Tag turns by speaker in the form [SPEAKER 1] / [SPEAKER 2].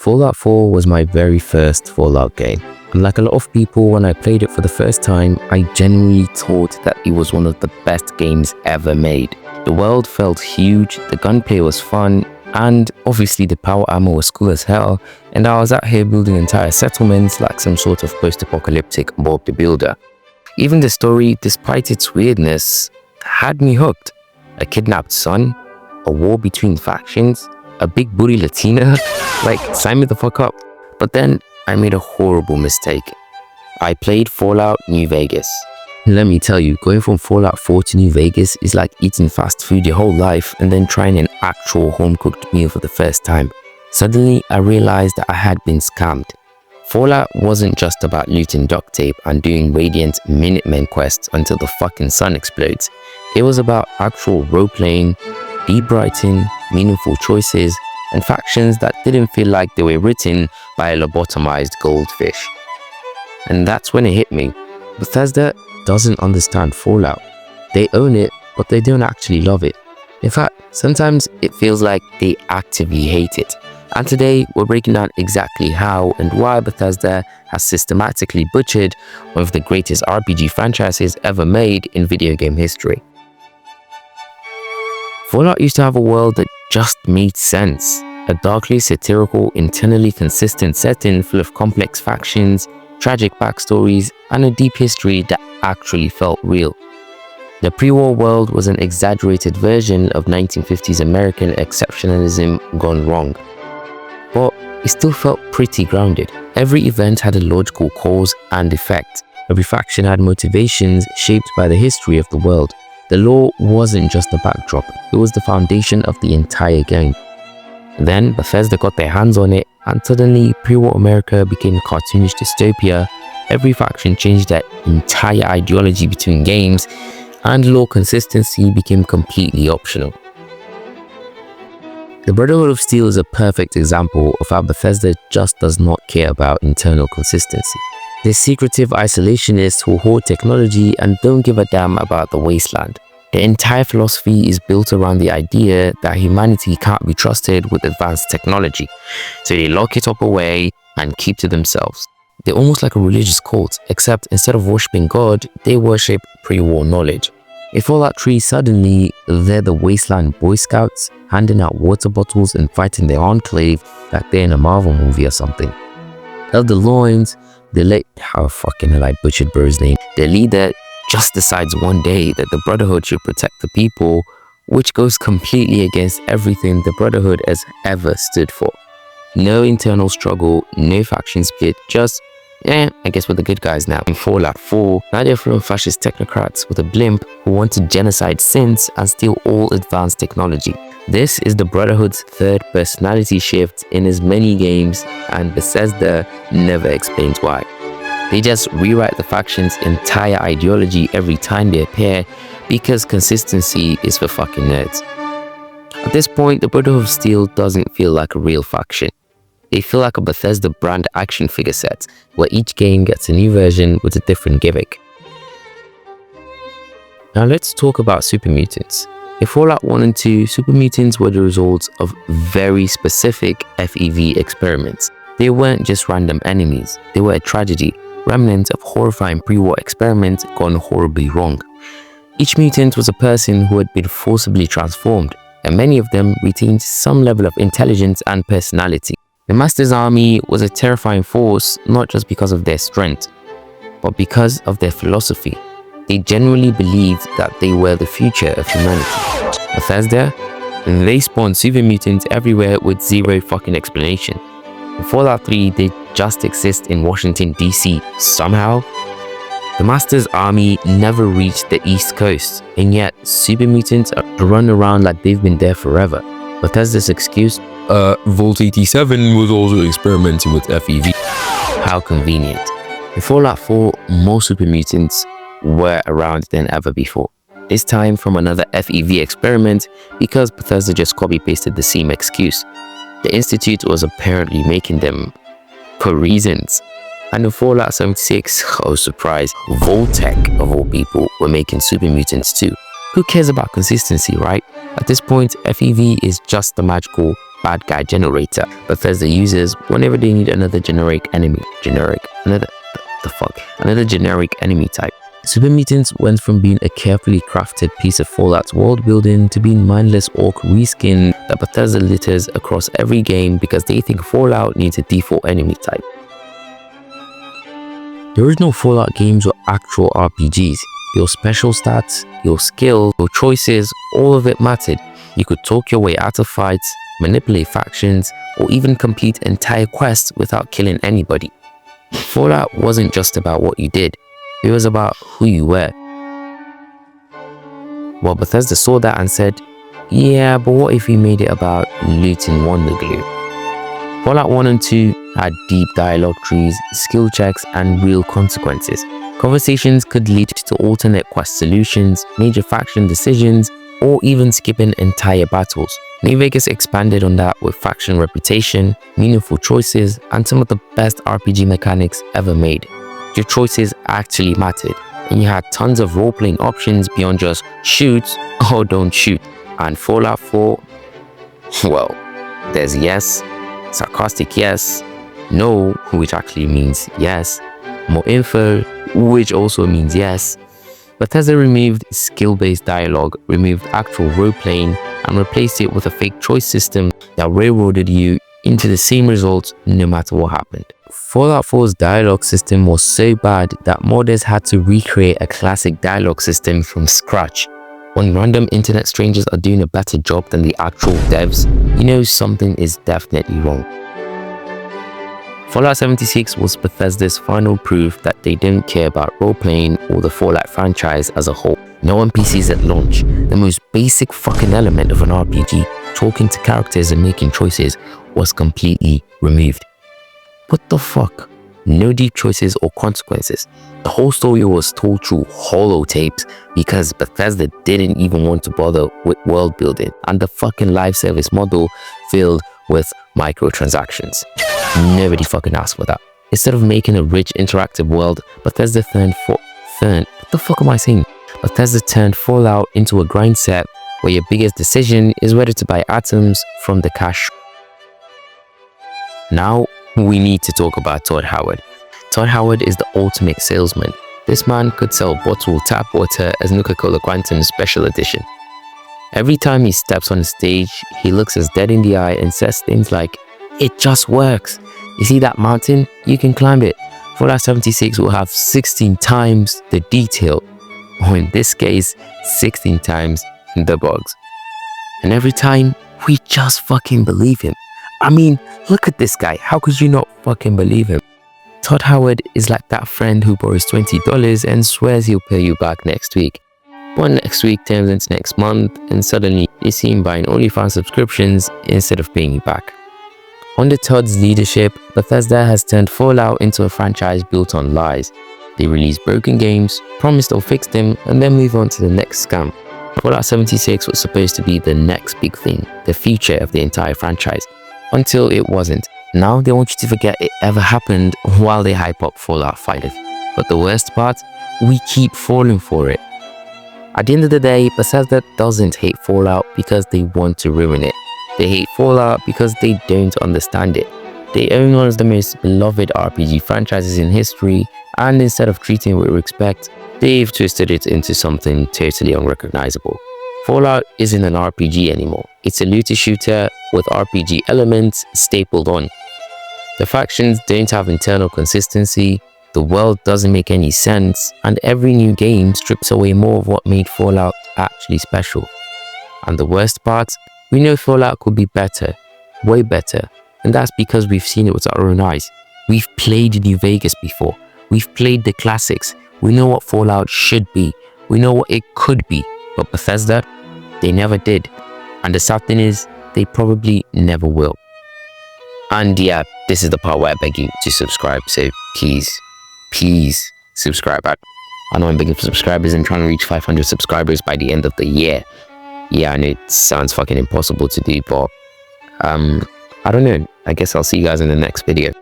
[SPEAKER 1] Fallout 4 was my very first Fallout game. And like a lot of people, when I played it for the first time, I genuinely thought that it was one of the best games ever made. The world felt huge, the gunplay was fun, and obviously the power armor was cool as hell, and I was out here building entire settlements like some sort of post-apocalyptic Bob the Builder. Even the story, despite its weirdness, had me hooked. A kidnapped son, a war between factions, a big booty Latina, like sign me the fuck up. But then I made a horrible mistake. I played Fallout New Vegas. Let me tell you, going from Fallout 4 to New Vegas is like eating fast food your whole life and then trying an actual home-cooked meal for the first time. Suddenly, I realized that I had been scammed. Fallout wasn't just about looting duct tape and doing Radiant Minutemen quests until the fucking sun explodes. It was about actual role-playing, deep writing, meaningful choices, and factions that didn't feel like they were written by a lobotomized goldfish. And that's when it hit me. Bethesda doesn't understand Fallout. They own it, but they don't actually love it. In fact, sometimes it feels like they actively hate it. And today, we're breaking down exactly how and why Bethesda has systematically butchered one of the greatest RPG franchises ever made in video game history. Fallout used to have a world that just made sense. A darkly satirical, internally consistent setting full of complex factions, tragic backstories, and a deep history that actually felt real. The pre-war world was an exaggerated version of 1950s American exceptionalism gone wrong. But it still felt pretty grounded. Every event had a logical cause and effect. Every faction had motivations shaped by the history of the world. The lore wasn't just a backdrop, it was the foundation of the entire game. Then Bethesda got their hands on it, and suddenly pre-war America became a cartoonish dystopia. Every faction changed their entire ideology between games, and lore consistency became completely optional. The Brotherhood of Steel is a perfect example of how Bethesda just does not care about internal consistency. They're secretive isolationists who hoard technology and don't give a damn about the wasteland. Their entire philosophy is built around the idea that humanity can't be trusted with advanced technology, so they lock it up away and keep to themselves. They're almost like a religious cult, except instead of worshipping God, they worship pre-war knowledge. In Fallout 3, suddenly, they're the wasteland Boy Scouts, handing out water bottles and fighting their enclave like they're in a Marvel movie or something. Elder Loins, how fucking hell I butchered bro's name. Their leader just decides one day that the Brotherhood should protect the people, which goes completely against everything the Brotherhood has ever stood for. No internal struggle, no faction split, just I guess we're the good guys now. In Fallout 4, now they're from fascist technocrats with a blimp who want to genocide synths and steal all advanced technology. This is the Brotherhood's third personality shift in as many games, and Bethesda never explains why. They just rewrite the faction's entire ideology every time they appear because consistency is for fucking nerds. At this point, the Brotherhood of Steel doesn't feel like a real faction. They feel like a Bethesda brand action figure set, where each game gets a new version with a different gimmick. Now let's talk about supermutants. In Fallout 1 and 2, supermutants were the results of very specific FEV experiments. They weren't just random enemies, they were a tragedy, remnant of horrifying pre-war experiments gone horribly wrong. Each mutant was a person who had been forcibly transformed, and many of them retained some level of intelligence and personality. The Master's army was a terrifying force not just because of their strength, but because of their philosophy. They genuinely believed that they were the future of humanity. Bethesda, they spawned super mutants everywhere with zero fucking explanation. In Fallout 3, they just exist in Washington, DC somehow. The Master's army never reached the East Coast, and yet super mutants run around like they've been there forever. Bethesda's excuse, Vault 87 was also experimenting with FEV. How convenient. In Fallout 4, more super mutants were around than ever before. This time from another FEV experiment because Bethesda just copy-pasted the same excuse. The Institute was apparently making them for reasons. And in Fallout 76, oh surprise, Voltec of all people were making super mutants too. Who cares about consistency, right? At this point, FEV is just the magical bad guy generator Bethesda uses whenever they need another generic enemy type. Super mutants went from being a carefully crafted piece of Fallout's world building to being mindless orc reskin that Bethesda litters across every game because they think Fallout needs a default enemy type. The original Fallout games were actual RPGs. Your special stats, your skill, your choices, all of it mattered. You could talk your way out of fights, manipulate factions, or even complete entire quests without killing anybody. Fallout wasn't just about what you did, it was about who you were. Well, Bethesda saw that and said, yeah, but what if we made it about looting Wonder Glue? Fallout 1 and 2 had deep dialogue trees, skill checks, and real consequences. Conversations could lead to alternate quest solutions, major faction decisions, or even skipping entire battles. New Vegas expanded on that with faction reputation, meaningful choices, and some of the best RPG mechanics ever made. Your choices actually mattered, and you had tons of role-playing options beyond just shoot or don't shoot. And Fallout 4, well, there's yes, sarcastic yes, no, which actually means yes, more info, which also means yes. Bethesda removed skill-based dialogue, removed actual role-playing, and replaced it with a fake choice system that railroaded you into the same results no matter what happened. Fallout 4's dialogue system was so bad that modders had to recreate a classic dialogue system from scratch. When random internet strangers are doing a better job than the actual devs, you know something is definitely wrong. Fallout 76 was Bethesda's final proof that they didn't care about role-playing or the Fallout franchise as a whole. No NPCs at launch, the most basic fucking element of an RPG, talking to characters and making choices, was completely removed. What the fuck? No deep choices or consequences. The whole story was told through holotapes because Bethesda didn't even want to bother with world building, and the fucking live service model filled with microtransactions. Nobody fucking asked for that. Instead of making a rich interactive world, Bethesda turned Fallout into a grind set where your biggest decision is whether to buy atoms from the cash. Now, we need to talk about Todd Howard. Todd Howard is the ultimate salesman. This man could sell bottled tap water as Nuka-Cola Quantum Special Edition. Every time he steps on the stage, he looks us dead in the eye and says things like, "It just works. You see that mountain? You can climb it." Fallout 76 will have 16 times the detail, or in this case, 16 times the bugs. And every time, we just fucking believe him. I mean, look at this guy. How could you not fucking believe him? Todd Howard is like that friend who borrows $20 and swears he'll pay you back next week. But next week turns into next month, and suddenly you see him buying OnlyFans subscriptions instead of paying you back. Under Todd's leadership, Bethesda has turned Fallout into a franchise built on lies. They release broken games, promise they'll fix them, and then move on to the next scam. Fallout 76 was supposed to be the next big thing, the future of the entire franchise, until it wasn't. Now they want you to forget it ever happened while they hype up Fallout 5. But the worst part, we keep falling for it. At the end of the day, Bethesda doesn't hate Fallout because they want to ruin it. They hate Fallout because they don't understand it. They own one of the most beloved RPG franchises in history, and instead of treating it with respect, they've twisted it into something totally unrecognizable. Fallout isn't an RPG anymore. It's a looter shooter with RPG elements stapled on. The factions don't have internal consistency, the world doesn't make any sense, and every new game strips away more of what made Fallout actually special. And the worst part, we know Fallout could be better, way better, and that's because we've seen it with our own eyes. We've played New Vegas before, we've played the classics, we know what Fallout should be, we know what it could be, but Bethesda, they never did. And the sad thing is, they probably never will. And yeah, this is the part where I beg you to subscribe, so please subscribe. I know I'm begging for subscribers and trying to reach 500 subscribers by the end of the year. Yeah, I know it sounds fucking impossible to do, but I don't know. I guess I'll see you guys in the next video.